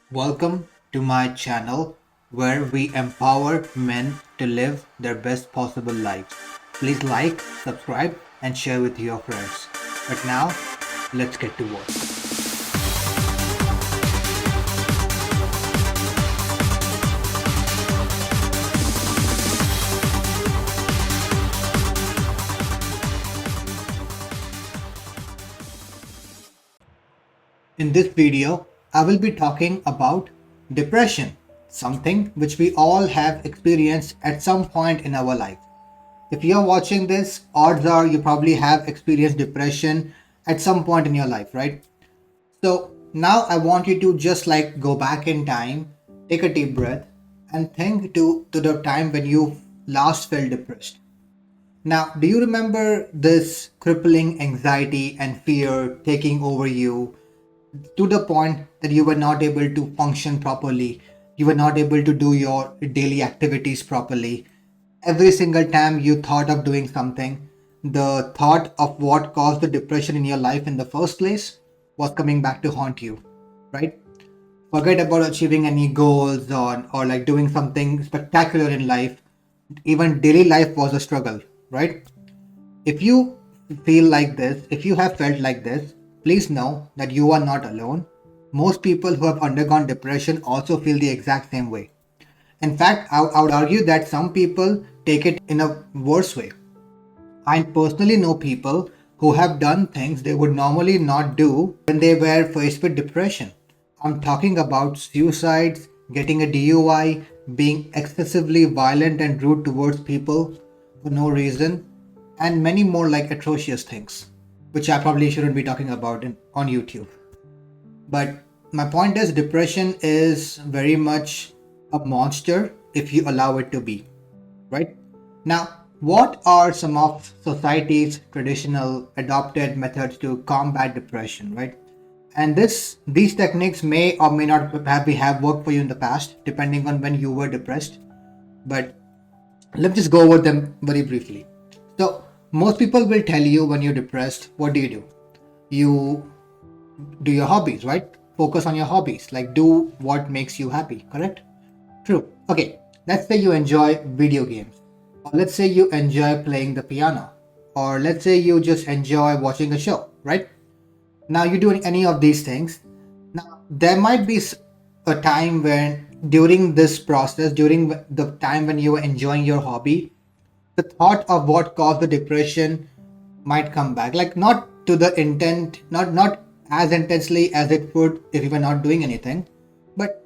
Welcome to my channel where we empower men to live their best possible lives. Please like, subscribe, and share with your friends. But now, let's get to work. In this video, I will be talking about depression, something which we all have experienced at some point in our life. If you're watching this, odds are you probably have experienced depression at some point in your life, right? So now I want you to just like go back in time, take a deep breath, and think to the time when you last felt depressed. Now, do you remember this crippling anxiety and fear taking over you to the point that you were not able to function properly? You were not able to do your daily activities properly. Every single time you thought of doing something, the thought of what caused the depression in your life in the first place was coming back to haunt you, right? Forget about achieving any goals or like doing something spectacular in life. Even daily life was a struggle, right? If you feel like this, if you have felt like this, please know that you are not alone. Most people who have undergone depression also feel the exact same way. In fact, I would argue that some people take it in a worse way. I personally know people who have done things they would normally not do when they were faced with depression. I'm talking about suicides, getting a DUI, being excessively violent and rude towards people for no reason, and many more like atrocious things, which I probably shouldn't be talking about on YouTube. But my point is, depression is very much a monster if you allow it to be, right? Now, what are some of society's traditional adopted methods to combat depression, right? And these techniques may or may not have worked for you in the past, depending on when you were depressed. But let's just go over them very briefly. So, most people will tell you when you're depressed, what do? You do your hobbies, right? Focus on your hobbies, like do what makes you happy, correct? True. Okay, let's say you enjoy video games, or let's say you enjoy playing the piano, or let's say you just enjoy watching a show, right? Now you're doing any of these things. Now there might be a time when during this process, during the time when you were enjoying your hobby, the thought of what caused the depression might come back, like not to the intent, not as intensely as it would if you were not doing anything, but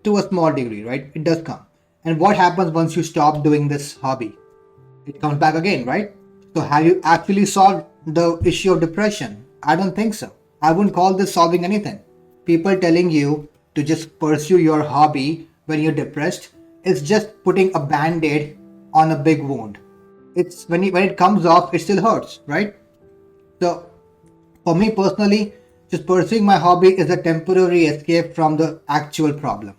to a small degree, right? It does come. And what happens once you stop doing this hobby? It comes back again, right? So have you actually solved the issue of depression? I don't think so. I wouldn't call this solving anything. People telling you to just pursue your hobby when you're depressed is just putting a band-aid on a big wound. It's when it comes off, it still hurts, right? So for me personally, just pursuing my hobby is a temporary escape from the actual problem.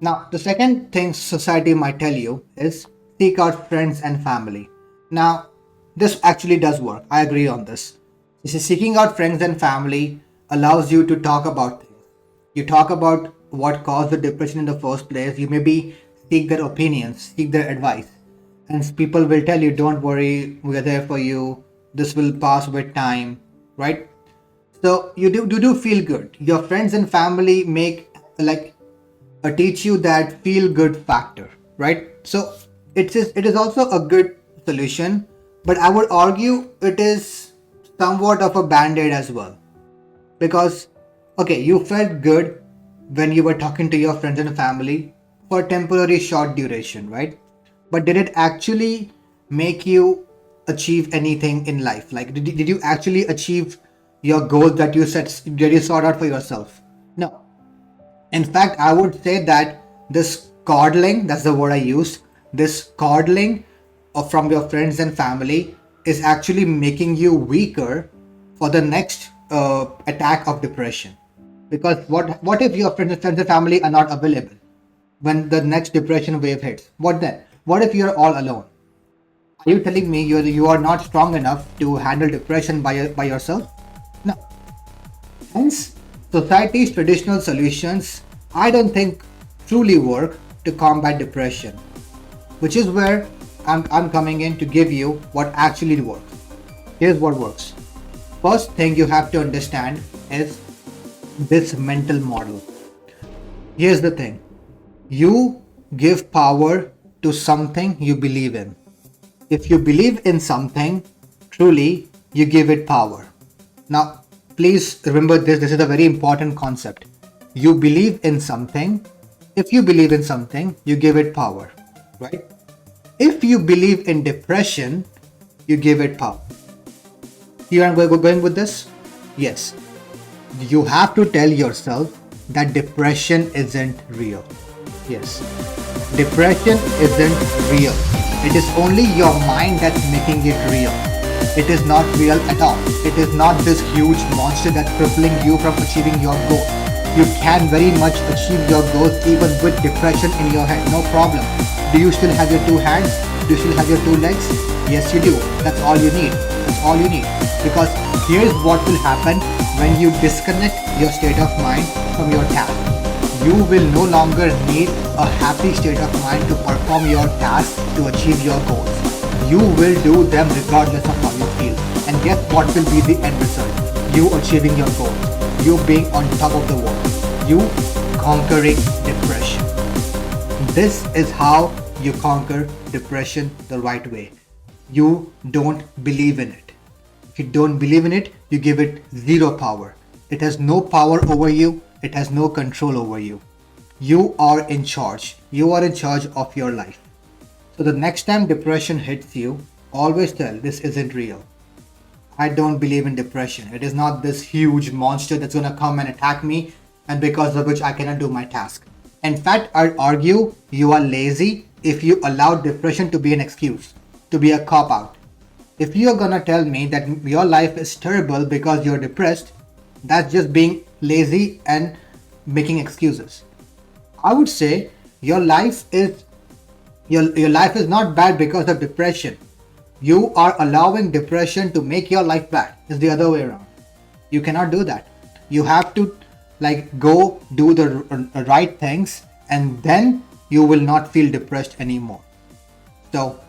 Now, the second thing society might tell you is seek out friends and family. Now, this actually does work. I agree on this. This is seeking out friends and family allows you to talk about things. You talk about what caused the depression in the first place. You maybe seek their opinions, seek their advice. And people will tell you, don't worry, we're there for you. This will pass with time, right? So you do feel good. Your friends and family make like teach you that feel good factor, right? So it is also a good solution, but I would argue it is somewhat of a band-aid as well, because okay, you felt good when you were talking to your friends and family for a temporary short duration, right? But did it actually make you achieve anything in life? Like did you actually achieve your goals that you sought out for yourself? No. In fact, I would say that this coddling, that's the word I used, this coddling from your friends and family is actually making you weaker for the next attack of depression. Because what if your friends and family are not available when the next depression wave hits? What then? What if you're all alone? Are you telling me you are not strong enough to handle depression by yourself? No. Hence, society's traditional solutions I don't think truly work to combat depression, which is where I'm coming in to give you what actually works. Here's what works. First thing you have to understand is this mental model. Here's the thing. You give power to something you believe in. If you believe in something, truly, you give it power. Now, please remember this. This is a very important concept. You believe in something. If you believe in something, you give it power, right? If you believe in depression, you give it power. You are going with this? Yes. You have to tell yourself that depression isn't real. Yes. Depression isn't real. It is only your mind that's making it real. It is not real at all. It is not this huge monster that's crippling you from achieving your goal. You can very much achieve your goals even with depression in your head. No problem. Do you still have your two hands? Do you still have your two legs? Yes, you do. That's all you need. That's all you need. Because here's what will happen when you disconnect your state of mind from your task. You will no longer need a happy state of mind to perform your tasks to achieve your goals. You will do them regardless of how you feel. And guess what will be the end result? You achieving your goals. You being on top of the world. You conquering depression. This is how you conquer depression the right way. You don't believe in it. If you don't believe in it, you give it zero power. It has no power over you. It has no control over you. You are in charge. You are in charge of your life. So the next time depression hits you, always tell this isn't real. I don't believe in depression. It is not this huge monster that's going to come and attack me and because of which I cannot do my task. In fact, I'd argue you are lazy if you allow depression to be an excuse, to be a cop-out. If you're going to tell me that your life is terrible because you're depressed, that's just being lazy and making excuses. I would say your life is not bad because of depression. You are allowing depression to make your life bad. It's the other way around. You cannot do that. You have to go do the right things and then you will not feel depressed anymore. So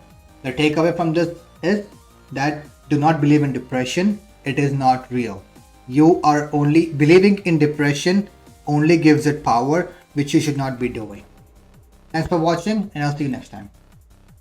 the takeaway from this is that do not believe in depression. It is not real. You are only believing in depression only gives it power, which you should not be doing. Thanks for watching and I'll see you next time.